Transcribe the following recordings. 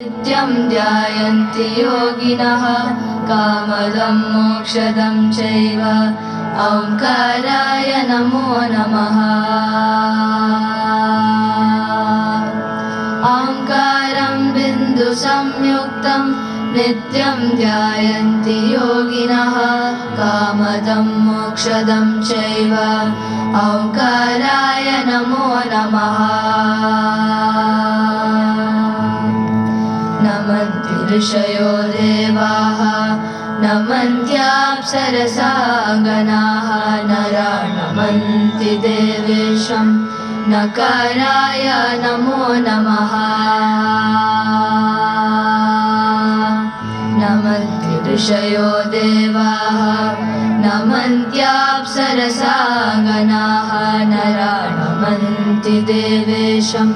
नित्यं ध्यायन्ति योगिनः कामदं मोक्षदं चैव ओंकाराय नमो नमः। ओंकारं बिन्दुसंयुक्तं नित्यं ध्यायन्ति योगिनः कामदं मोक्षदं चैव ओंकाराय नमो नमः। नमन्ति ऋषयो देवाः नमन्त्याप्सरसा गणाः नरा नमन्ति देवेशं नकाराय नमो नमः। नमन्ति ऋषयो देवाः नमन्त्याप्सरसा गणाः नरा नमन्ति देवेशं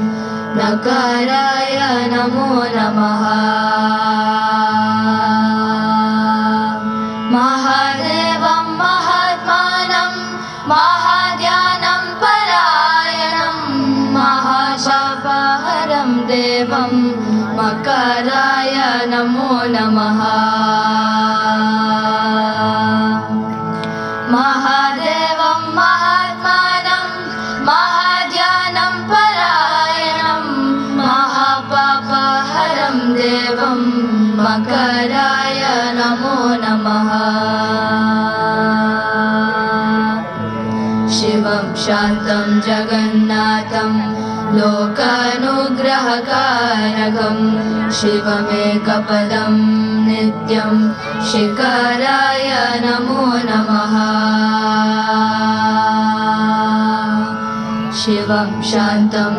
नकाराय नमो नमः। महादेवं महात्मानं महाध्यानं परायणं महाशापाहरं देवं मकाराय नमो नमः। महादेवं महात्मानं महाध्यानं परायणं महापापहरं देवं मकराय नमो नमः। शिवं शान्तं जगन्नाथं लोकानुग्रहकारकं शिवमेकपदं नित्यं शिकाराय नमो नमः। शिवं शान्तं